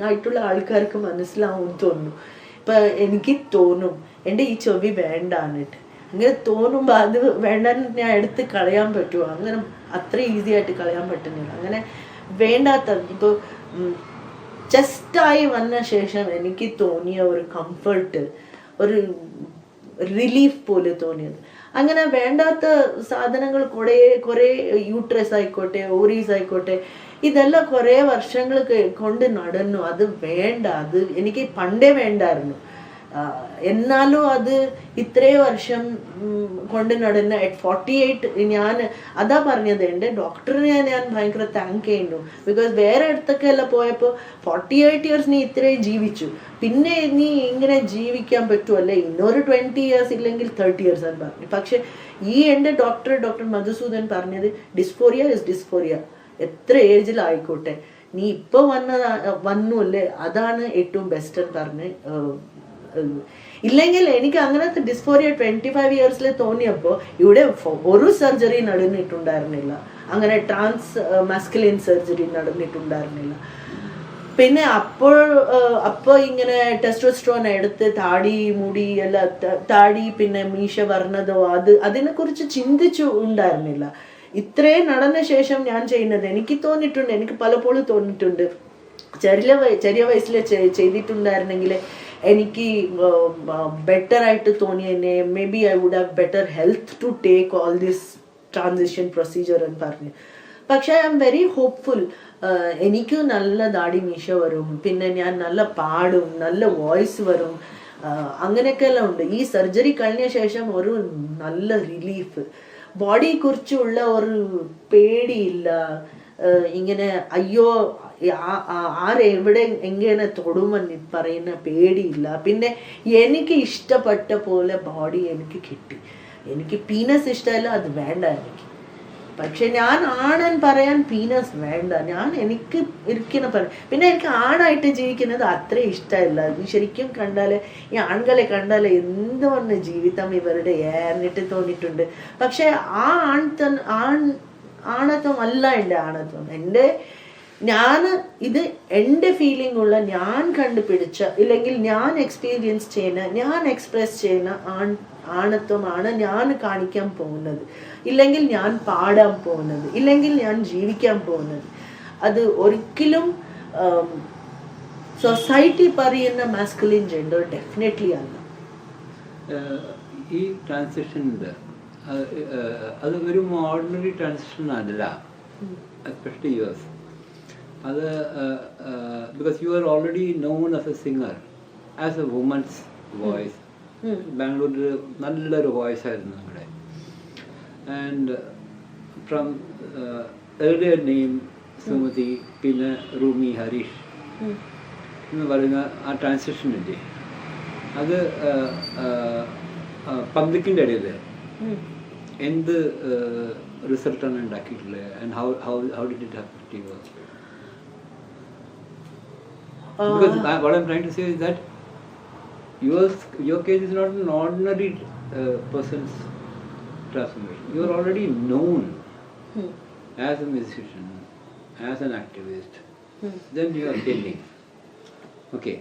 ആയിട്ടുള്ള ആൾക്കാർക്ക് മനസ്സിലാവും തോന്നുന്നു. ഇപ്പൊ എനിക്ക് തോന്നും എൻ്റെ ഈ ചെവി വേണ്ടാന്നിട്ട്, അങ്ങനെ തോന്നുമ്പോൾ അത് വേണ്ടാന്ന് ഞാൻ എടുത്ത് കളയാൻ പറ്റുമോ? അങ്ങനെ അത്ര ഈസി ആയിട്ട് കളയാൻ പറ്റുന്നില്ല. അങ്ങനെ വേണ്ടാത്ത ഇപ്പോൾ ജസ്റ്റായി വന്ന ശേഷം എനിക്ക് തോന്നിയ ഒരു കംഫർട്ട്, ഒരു റിലീഫ് പോലെ തോന്നിയത്. അങ്ങനെ വേണ്ടാത്ത സാധനങ്ങൾ കുറേ യൂട്രസ് ആയിക്കോട്ടെ, ഓറീസ് ആയിക്കോട്ടെ, ഇതെല്ലാം കുറേ വർഷങ്ങൾ കൊണ്ട് നടന്നു. അത് വേണ്ട, അത് എനിക്ക് പണ്ടേ വേണ്ടായിരുന്നു. എന്നാലും അത് ഇത്രയും വർഷം കൊണ്ട് നടന്ന 48 ഞാൻ അതാ പറഞ്ഞത്, എൻ്റെ ഡോക്ടറിനെ ഞാൻ ഭയങ്കര താങ്ക് ചെയ്യുന്നു. ബിക്കോസ് വേറെ അടുത്തൊക്കെ എല്ലാം പോയപ്പോൾ 48 ഇയേഴ്സ് നീ ഇത്രയും ജീവിച്ചു, പിന്നെ നീ ഇങ്ങനെ ജീവിക്കാൻ പറ്റുമല്ലേ, ഇന്നൊരു 20 ഇയേഴ്സ് ഇല്ലെങ്കിൽ 30 ഇയേഴ്സ് എന്ന് പറഞ്ഞു. പക്ഷെ ഈ എൻ്റെ ഡോക്ടർ മധുസൂദൻ പറഞ്ഞത് ഡിസ്ഫോറിയ ഇസ് ഡിസ്ഫോറിയ, എത്ര ഏജിലായിക്കോട്ടെ, നീ ഇപ്പോൾ വന്നു അല്ലേ, അതാണ് ഏറ്റവും ബെസ്റ്റ് എന്ന് പറഞ്ഞ്. ഇല്ലെങ്കിൽ എനിക്ക് അങ്ങനത്തെ ഡിസ്ഫോറിയ 25 ഇയേഴ്സിൽ തോന്നിയപ്പോൾ ഇവിടെ ഒരു സർജറി നടന്നിട്ടുണ്ടായിരുന്നില്ല, അങ്ങനെ ട്രാൻസ് മാസ്കുലിൻ സർജറി നടന്നിട്ടുണ്ടായിരുന്നില്ല. പിന്നെ അപ്പോൾ ഇങ്ങനെ ടെസ്റ്റോസ്റ്ററോൺ എടുത്ത് താടി മുടി എല്ലാം, താടി പിന്നെ മീശ പറഞ്ഞതോ അതിനെക്കുറിച്ച് ചിന്തിച്ചു ഉണ്ടായിരുന്നില്ല. ഇത്രയും നടന്ന ശേഷം ഞാൻ ചെയ്യുന്നത് എനിക്ക് തോന്നിയിട്ടുണ്ട്, എനിക്ക് പലപ്പോഴും തോന്നിയിട്ടുണ്ട്, ചെറിയ വയസ്സിൽ ചെയ്തിട്ടുണ്ടായിരുന്നെങ്കിൽ എനിക്ക് ബെറ്റർ ആയിട്ട് തോന്നിയെന്നെ, maybe I would have better health to take all this transition procedure എന്ന് പറഞ്ഞ്. പക്ഷെ ഐ ആം വെരി ഹോപ്പ്ഫുൾ. എനിക്ക് നല്ല ദാടി മീശ വരും, പിന്നെ ഞാൻ നല്ല പാടും, നല്ല വോയിസ് വരും, അങ്ങനെയൊക്കെ എല്ലാം ഉണ്ട്. ഈ സർജറി കഴിഞ്ഞ ശേഷം ഒരു നല്ല റിലീഫ്, ബോഡിയെ കുറിച്ചുള്ള ഒരു പേടിയില്ല. ഇങ്ങനെ അയ്യോ ആരെവിടെ എങ്ങനെ തൊടുമെന്ന് പറയുന്ന പേടിയില്ല. പിന്നെ എനിക്ക് ഇഷ്ടപ്പെട്ട പോലെ ബോഡി എനിക്ക് കിട്ടി. എനിക്ക് പീനസ് ഇഷ്ടമല്ല, അത് വേണ്ട എനിക്ക്. പക്ഷെ ഞാൻ ആണെന്ന് പറയാൻ പീനസ് വേണ്ട, ഞാൻ എനിക്ക് ഇരിക്കുന്ന പിന്നെ എനിക്ക് ആണായിട്ട് ജീവിക്കുന്നത് അത്ര ഇഷ്ടമല്ല. ശരിക്കും കണ്ടാല് ഈ ആൺകളെ കണ്ടാല് എന്തുകൊണ്ട് ജീവിതം ഇവരുടെ ഏറിട്ട് തോന്നിയിട്ടുണ്ട്. പക്ഷെ ആ ആണത്വം അല്ല എൻ്റെ ആണത്വം. ഇത് എൻ്റെ ഫീലിംഗ് ഉള്ള, ഞാൻ കണ്ടുപിടിച്ച, ഇല്ലെങ്കിൽ ഞാൻ എക്സ്പീരിയൻസ് ചെയ്യുന്ന, ഞാൻ എക്സ്പ്രസ് ചെയ്യുന്ന ആണത്വമാണ് ഞാൻ കാണിക്കാൻ പോകുന്നത്, ഇല്ലെങ്കിൽ ഞാൻ പാടാൻ പോകുന്നത്, ഇല്ലെങ്കിൽ ഞാൻ ജീവിക്കാൻ പോകുന്നത്. അത് ഒരിക്കലും സൊസൈറ്റി പറയുന്ന മാസ്കുലിൻ ജെൻഡർ ഡെഫിനറ്റ്ലി അല്ല. ഈ ട്രാൻസിഷൻ്റെ അത് ഒരു ഓർഡിനറി ട്രാൻസിഷൻ അല്ല, എസ്പെഷ്യലി യുവേഴ്സ്. അത് because you are already known as a singer, as a woman's voice. ബാംഗ്ലൂരിൽ നല്ലൊരു വോയിസ് ആയിരുന്നു നമ്മുടെ. And from earlier name Sumathi, പിന്നെ റൂമി, ഹരീഷ് എന്ന് പറയുന്ന ആ ട്രാൻസിഷനില്ലേ, അത് പബ്ലിക്കിൻ്റെ ഇടയിൽ എന്ത് റിസൾട്ടാണ് ഉണ്ടാക്കിയിട്ടുള്ളത്? And how did it happen to you? Because what I'm trying to say is that your case is not an ordinary person's transformation. You are already known as a musician, as an activist. Then you are changing. Okay.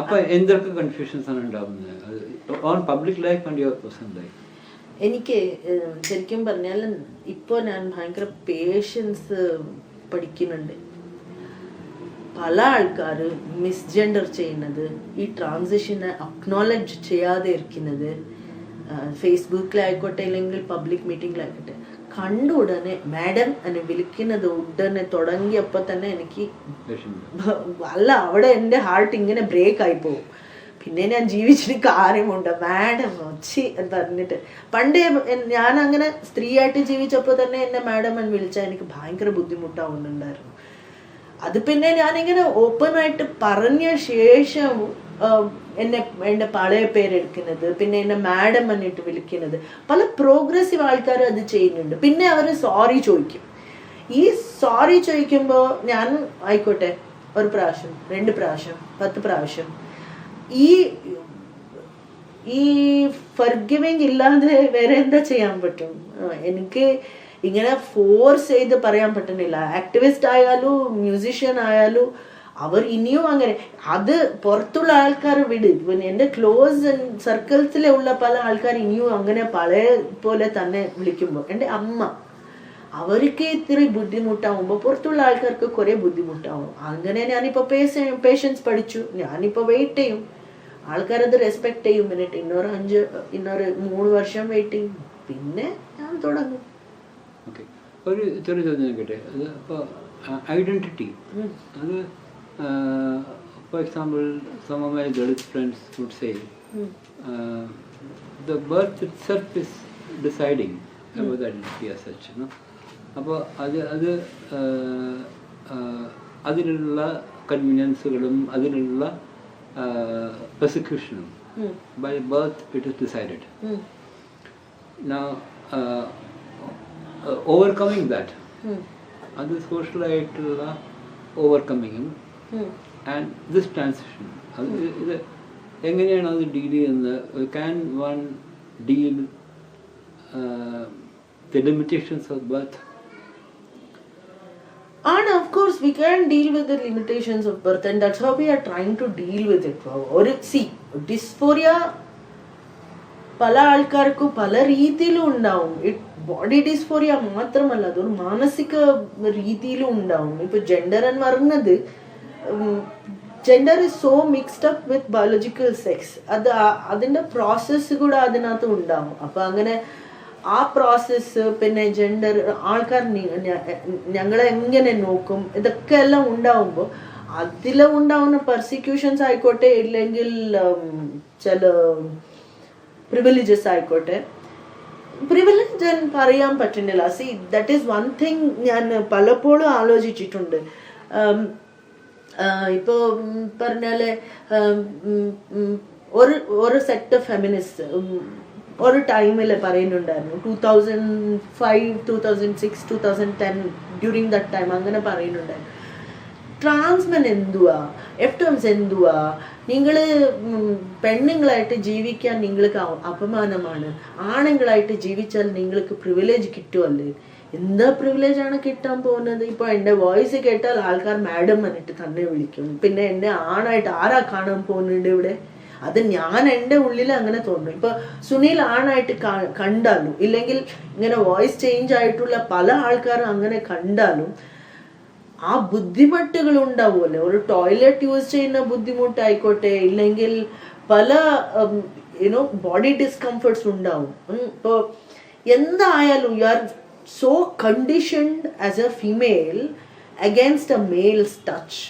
അപ്പോൾ എന്തൊക്കെ confusions ആണ് ഉണ്ടാകുന്നത് on public life and your personal life? എനിക്ക് ശരിക്കും പറഞ്ഞാൽ ഇപ്പോൾ ഞാൻ ഭയങ്കര പേഷ്യൻസ് പഠിക്കുന്നുണ്ട്. പല ആൾക്കാർ മിസ്ജെൻഡർ ചെയ്യുന്നത്, ഈ ട്രാൻസിഷനെ അക്നോളജ് ചെയ്യാതെ ഇരിക്കുന്നത്, ഫേസ്ബുക്കിലായിക്കോട്ടെ ഇല്ലെങ്കിൽ പബ്ലിക് മീറ്റിങ്ങിലായിക്കോട്ടെ, കണ്ട ഉടനെ മാഡം എന്നെ വിളിക്കുന്നത് ഉടനെ തുടങ്ങിയപ്പോൾ തന്നെ എനിക്ക് അവിടെ എൻ്റെ ഹാർട്ട് ഇങ്ങനെ ബ്രേക്ക് ആയി പോകും. പിന്നെ ഞാൻ ജീവിച്ചിട്ട് കാര്യമുണ്ട് മാഡം ഒച്ചി എന്ന് പറഞ്ഞിട്ട്. പണ്ടേ ഞാൻ അങ്ങനെ സ്ത്രീയായിട്ട് ജീവിച്ചപ്പോൾ തന്നെ എന്നെ മാഡം എന്ന് വിളിച്ചാൽ എനിക്ക് ഭയങ്കര ബുദ്ധിമുട്ടാവുന്നുണ്ടായിരുന്നു. അത് പിന്നെ ഞാനിങ്ങനെ ഓപ്പൺ ആയിട്ട് പറഞ്ഞ ശേഷം എൻ്റെ പഴയ പേരെടുക്കുന്നത്, പിന്നെ എന്നെ മാഡം എന്നിട്ട് വിളിക്കുന്നത്. പല പ്രോഗ്രസീവ് ആൾക്കാർ അത് ചെയ്യുന്നുണ്ട്. പിന്നെ അവർ സോറി ചോദിക്കും. ഈ സോറി ചോദിക്കുമ്പോൾ ഞാൻ ആയിക്കോട്ടെ 1 പ്രാവശ്യം 2 പ്രാവശ്യം 10 പ്രാവശ്യം ഈ ഫർഗിവിങ് ഇല്ലാതെ വേറെ എന്താ ചെയ്യാൻ പറ്റും? എനിക്ക് ഇങ്ങനെ ഫോഴ്സ് ചെയ്ത് പറയാൻ പറ്റുന്നില്ല. ആക്ടിവിസ്റ്റ് ആയാലും മ്യൂസിഷ്യൻ ആയാലും അവർ ഇനിയും അങ്ങനെ, അത് പുറത്തുള്ള ആൾക്കാർ വിട്, എൻ്റെ ക്ലോസ് സർക്കിൾസിലുള്ള പല ആൾക്കാർ ഇനിയും അങ്ങനെ പഴയ പോലെ തന്നെ വിളിക്കുമ്പോൾ, എൻ്റെ അമ്മ അവർക്ക് ഇത്തിരി ബുദ്ധിമുട്ടാവുമ്പോൾ പുറത്തുള്ള ആൾക്കാർക്ക് കുറെ ബുദ്ധിമുട്ടാവും. അങ്ങനെ ഞാനിപ്പോൾ പേഷ്യൻസ് പഠിച്ചു. ഞാനിപ്പോൾ വെയിറ്റ് ചെയ്യും, ആൾക്കാരത് റെസ്പെക്ട് ചെയ്യും. എന്നിട്ട് ഇന്നൊരു 3 വർഷം വെയിറ്റ് ചെയ്യും, പിന്നെ ഞാൻ തുടങ്ങും. ഓക്കെ, ഒരു ചെറിയ ചോദ്യം കേട്ടെ. അത് ഇപ്പോൾ ഐഡൻറ്റിറ്റി, അത് for example, some of my girls friends would say the birth itself is deciding about the identity as such, you know. അപ്പോൾ അതിനുള്ള കൺവീനിയൻസുകളും അതിനുള്ള പെർസിക്യൂഷനും by birth it is decided. Now overcoming that, അത് സോഷ്യലായിട്ടുള്ള ഓവർകമ്മിങ്ങും ആൻഡ് ദിസ് ട്രാൻസിഷൻ, അത് ഇത് എങ്ങനെയാണ് അത് deal ചെയ്യുന്നത്? Can one deal the limitations of birth? And of course we can deal with the limitations of birth, and that's how we are trying to deal with it. Or see, dysphoria പല ആൾക്കാർക്കും പല രീതിയിലും ഉണ്ടാവും. Body dysphoria മാത്രമല്ല, അതൊരു മാനസിക രീതിയിലും ഉണ്ടാവും. ഇപ്പൊ ജെൻഡർ എന്ന് പറയുന്നത്, gender is so mixed up with biological sex. അതിന്റെ പ്രോസസ്സ് കൂടെ അതിനകത്ത് ഉണ്ടാവും. അപ്പൊ അങ്ങനെ ആ പ്രോസസ്സ്, പിന്നെ ജെൻഡർ, ആൾക്കാർ ഞങ്ങളെ എങ്ങനെ നോക്കും, ഇതൊക്കെ എല്ലാം ഉണ്ടാവുമ്പോൾ അതിലുണ്ടാവുന്ന പെർസിക്യൂഷൻസ് ആയിക്കോട്ടെ, ഇല്ലെങ്കിൽ ചില പ്രിവിലേജസ് ആയിക്കോട്ടെ. പ്രിവിലേജ് എന്ന് പറയാൻ പറ്റുന്നില്ല. C, that is one thing ഞാൻ പലപ്പോഴും ആലോചിച്ചിട്ടുണ്ട്. ഇപ്പോൾ പറഞ്ഞാല് ഒരു സെറ്റ് ഓഫ് ഫെമിനിസ്റ്റ് ഒരു ടൈമിൽ പറയുന്നുണ്ടായിരുന്നു, 2005, 2006, 2010, ഡ്യൂറിങ് ദറ്റ് ടൈം അങ്ങനെ പറയുന്നുണ്ടായിരുന്നു, ട്രാൻസ്മെൻ എന്തുവാ, എഫ്റ്റംസ് എന്തുവാ, നിങ്ങൾ പെണ്ണുങ്ങളായിട്ട് ജീവിക്കാൻ നിങ്ങൾക്ക് അപമാനമാണ്, ആണുങ്ങളായിട്ട് ജീവിച്ചാൽ നിങ്ങൾക്ക് പ്രിവിലേജ് കിട്ടുമല്ലേ. എന്താ പ്രിവിലേജാണ് കിട്ടാൻ പോകുന്നത്? ഇപ്പോൾ എൻ്റെ വോയിസ് കേട്ടാൽ ആൾക്കാർ മാഡം എന്നിട്ട് തന്നെ വിളിക്കും. പിന്നെ എന്നെ ആണായിട്ട് ആരാ കാണാൻ പോകുന്നുണ്ട് ഇവിടെ? അത് ഞാൻ എൻ്റെ ഉള്ളിൽ അങ്ങനെ തോന്നുന്നു. ഇപ്പൊ സുനിൽ ആണായിട്ട് കണ്ടാലും, ഇല്ലെങ്കിൽ ഇങ്ങനെ വോയിസ് ചേഞ്ച് ആയിട്ടുള്ള പല ആൾക്കാരും അങ്ങനെ കണ്ടാലും ആ ബുദ്ധിമുട്ടുകൾ ഉണ്ടാവുമല്ലോ. ഒരു ടോയ്ലറ്റ് യൂസ് ചെയ്യുന്ന ബുദ്ധിമുട്ടായിക്കോട്ടെ, ഇല്ലെങ്കിൽ പല ബോഡി ഡിസ്കംഫർട്ട്സ് ഉണ്ടാവും. ഇപ്പോൾ എന്തായാലും you are so conditioned as a female against a male's touch.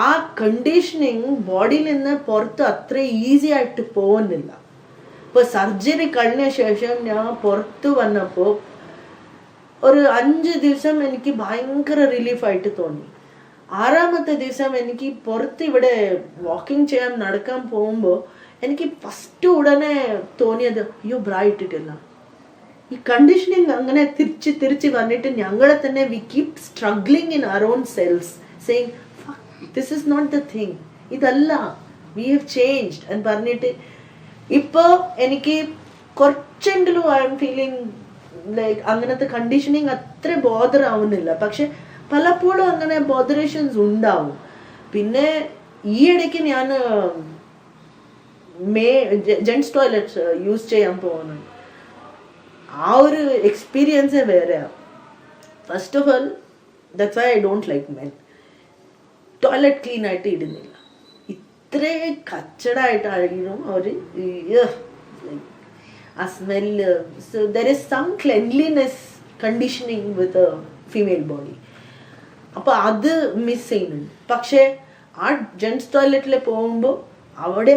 ആ കണ്ടീഷനിങ് ബോഡിയിൽ നിന്ന് പുറത്ത് അത്ര ഈസി ആയിട്ട് പോകുന്നില്ല. ഇപ്പൊ സർജറി കഴിഞ്ഞ ശേഷം ഞാൻ പുറത്ത് വന്നപ്പോൾ ഒരു 5 ദിവസം എനിക്ക് ഭയങ്കര റിലീഫായിട്ട് തോന്നി. 6ാമത്തെ ദിവസം എനിക്ക് പുറത്ത് ഇവിടെ വാക്കിംഗ് ചെയ്യാൻ നടക്കാൻ പോകുമ്പോൾ എനിക്ക് ഫസ്റ്റ് ഉടനെ തോന്നിയത്, അയ്യോ ബ്രൈറ്റിട്ടില്ല. ഈ കണ്ടീഷനിങ് അങ്ങനെ തിരിച്ച് വന്നിട്ട് ഞങ്ങളെ തന്നെ we keep struggling in our own cells, saying this is not the thing, idalla, we have changed and പറഞ്ഞിട്ട് ഇപ്പൊ എനിക്ക് കുറച്ചെങ്കിലും ഐ എം ഫീലിംഗ് ലൈക്ക് അങ്ങനത്തെ കണ്ടീഷനിങ് അത്ര ബോദർ ആവുന്നില്ല. പക്ഷെ പലപ്പോഴും അങ്ങനെ ബോദറേഷൻസ് ഉണ്ടാവും. പിന്നെ ഈ ഇടയ്ക്ക് ഞാൻ ജെൻസ് ടോയ്ലറ്റ് യൂസ് ചെയ്യാൻ പോകുന്നു. ആ ഒരു എക്സ്പീരിയൻസേ വേറെയാണ്. First of all, that's why I don't like men. Toilet clean ആയിട്ട് ഇടുന്നില്ല, ഇത്രേ കച്ചടായിട്ടായിരിക്കും അവർ, ആ smell. So there is some cleanliness conditioning with a female body. അപ്പോൾ അത് മിസ് ചെയ്യുന്നുണ്ട്. പക്ഷേ ആ ജെൻസ് ടോയ്ലറ്റിൽ പോകുമ്പോൾ അവിടെ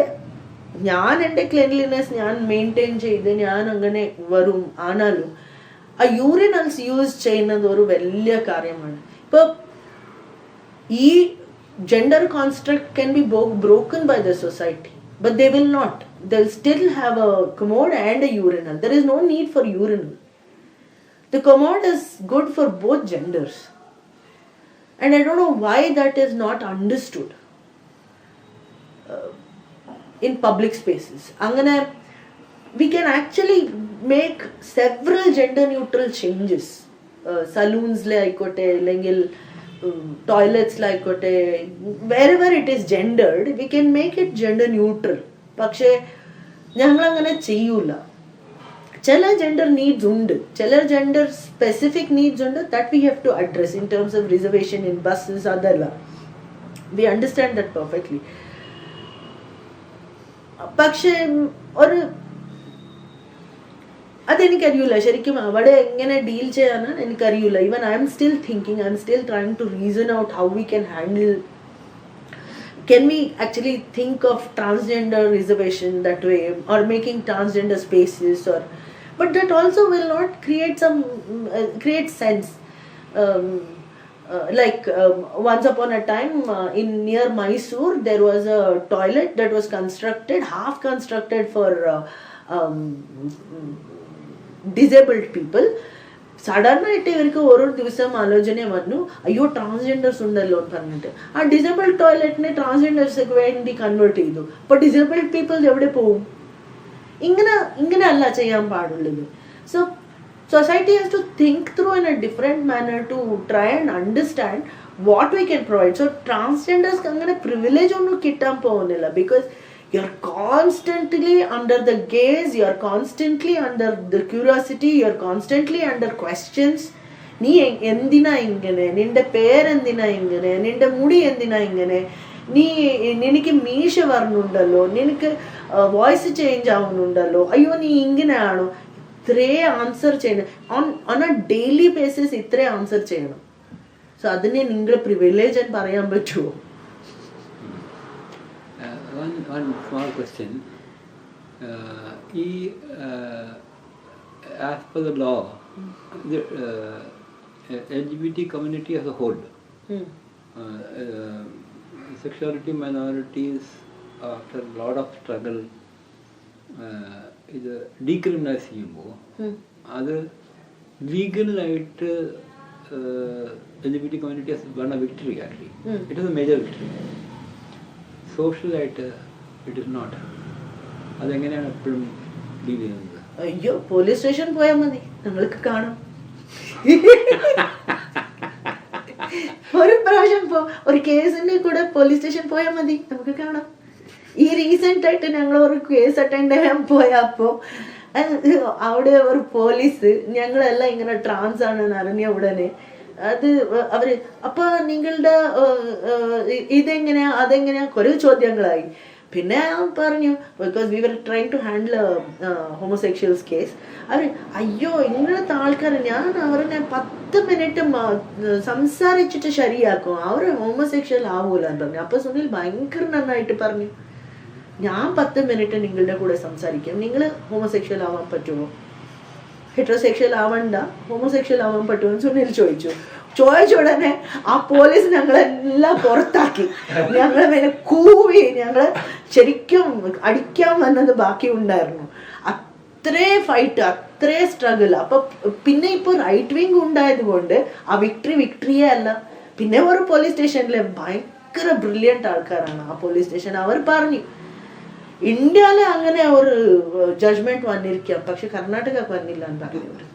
ഞാൻ എൻ്റെ ക്ലെൻലിനെസ് ഞാൻ മെയിൻറ്റെയിൻ ചെയ്ത് ഞാൻ അങ്ങനെ വരും. ആണാലും ആ യൂറിനൽസ് യൂസ് ചെയ്യുന്നത് ഒരു വലിയ കാര്യമാണ്. ഇപ്പോൾ ഈ gender construct can be broken by the society, but they will not. They'll still have a commode and a urinal. There is no need for urinal. The commode is good for both genders. And I don't know why that is not understood in public spaces. Angana, we can actually make several gender neutral changes. Saloons like toilets like wherever it is gendered, we can make it gender neutral. പക്ഷേ ഞങ്ങൾ അങ്ങനെ ചെയ്യൂല. ചില gender needs ഉണ്ട്, ചില gender specific needs ഉണ്ട്, that we have to address in terms of reservation in buses, അതല്ല. We understand that perfectly. പക്ഷേ ഒരു അതെനിക്കറിയില്ല ശരിക്കും അവിടെ എങ്ങനെ ഡീൽ ചെയ്യാനാണ് എനിക്കറിയില്ല. Even I'm still thinking, I'm still trying to reason out how we can handle. Can we actually think of transgender reservation that way, or making transgender spaces, or but that also will not create sense. Once upon a time in near Mysore there was a toilet that was constructed, half constructed for disabled people. സാധാരണയായിട്ട് ഇവർക്ക് ഓരോ ദിവസം ആലോചന വന്നു, അയ്യോ transgenders ഉണ്ടല്ലോ എന്ന് പറഞ്ഞിട്ട് ആ ഡിസേബിൾഡ് ടോയ്ലറ്റിനെ ട്രാൻസ്ജെൻഡേഴ്സിന് വേണ്ടി കൺവേർട്ട് ചെയ്തു. അപ്പോൾ ഡിസേബിൾഡ് പീപ്പിൾസ് എവിടെ പോവും? ഇങ്ങനെ അല്ല ചെയ്യാൻ പാടുള്ളത്. So society has to think through in a different manner to try and understand what we can provide. So transgenders അങ്ങനെ privilege ഒന്നും കിട്ടാൻ പോകുന്നില്ല, because you're constantly under the gaze, you're constantly under the curiosity, you're constantly under questions. നീ എന്തിനാ ഇങ്ങനെ, നിന്റെ പേരെന്തിനാ ഇങ്ങനെ, നിന്റെ മുടി എന്തിനാ ഇങ്ങനെ, നിനക്ക് മീശ വരണുണ്ടല്ലോ, നിനക്ക് വോയിസ് ചേഞ്ച് ആവുന്നുണ്ടല്ലോ, അയ്യോ നീ ഇങ്ങനെയാണോ, ഇത്രേ ആൻസർ ചെയ്യണം. ഓൺ എ ഡെയിലി ബേസിസ് ഇത്രേ ആൻസർ ചെയ്യണം. സോ അതിനെ നിങ്ങളുടെ പ്രിവിലേജ് എന്ന് പറയാൻ പറ്റുമോ? One small question. As per the law, the LGBT community as a whole, sexuality minorities, after a lot of struggle, ഇത് ഡീക്രിമിനൈസ് ചെയ്യുമ്പോൾ അത് ലീഗലായിട്ട് LGBT community has won a victory actually. It is a major victory. സോഷ്യലായിട്ട് it is not. അതെങ്ങനെയാണ് എപ്പോഴും deal ചെയ്യുന്നത്? അയ്യോ police station പോയാൽ മതി, നിങ്ങൾക്ക് കാണാം. ഒരു പ്രാവശ്യം ഒരു കേസിന്റെ കൂടെ പോലീസ് സ്റ്റേഷൻ പോയാൽ മതി, നമുക്ക് കാണാം. ഈ റീസെന്റ് ആയിട്ട് ഞങ്ങൾ ഒരു കേസ് അറ്റൻഡ് ചെയ്യാൻ പോയപ്പോ അവിടെ ഒരു പോലീസ് ഞങ്ങളെല്ലാം ഇങ്ങനെ ട്രാൻസ് ആണെന്ന് അറിഞ്ഞ ഉടനെ അത് അവര് അപ്പൊ നിങ്ങളുടെ ഇതെങ്ങനെയാ അതെങ്ങനെയാ കുറെ ചോദ്യങ്ങളായി. പിന്നെ പറഞ്ഞു, because we were trying to handle homosexuals case. അവർ അയ്യോ ഇങ്ങനത്തെ ആൾക്കാർ ഞാൻ അവരെ 10 മിനിറ്റ് സംസാരിച്ചിട്ട് ശരിയാക്കും, അവർ ഹോമോസെക്ഷൽ ആവൂല എന്ന് പറഞ്ഞു. അപ്പൊ സുനിൽ ഭയങ്കര നന്നായിട്ട് പറഞ്ഞു, ഞാൻ 10 മിനിറ്റ് നിങ്ങളുടെ കൂടെ സംസാരിക്കാം, നിങ്ങൾ ഹോമോസെക്ഷൽ ആവാൻ പറ്റുമോ, ഹെറ്ററോസെക്ഷൽ ആവണ്ട ഹോമോസെക്ഷൽ ആവാൻ പറ്റുമോ എന്ന് സുനിൽ ചോദിച്ച ഉടനെ ആ പോലീസ് ഞങ്ങളെല്ലാം പുറത്താക്കി. ഞങ്ങളെ മേലെ കൂവി, ഞങ്ങള് ശരിക്കും അടിക്കാൻ വന്നത് ബാക്കി ഉണ്ടായിരുന്നു. അത്രേ ഫൈറ്റ്, അത്രേ സ്ട്രഗിൾ. അപ്പൊ പിന്നെ ഇപ്പൊ റൈറ്റ് വിങ് ഉണ്ടായത് കൊണ്ട് ആ വിക്ടറിയേ അല്ല. പിന്നെ ഒരു പോലീസ് സ്റ്റേഷനിലെ ഭയങ്കര ബ്രില്യൻ്റ് ആൾക്കാരാണ് ആ പോലീസ് സ്റ്റേഷൻ. അവർ പറഞ്ഞു ഇന്ത്യയില് അങ്ങനെ ഒരു ജഡ്ജ്മെന്റ് വന്നിരിക്കാം, പക്ഷെ കർണാടക വന്നില്ല എന്ന് പറഞ്ഞു.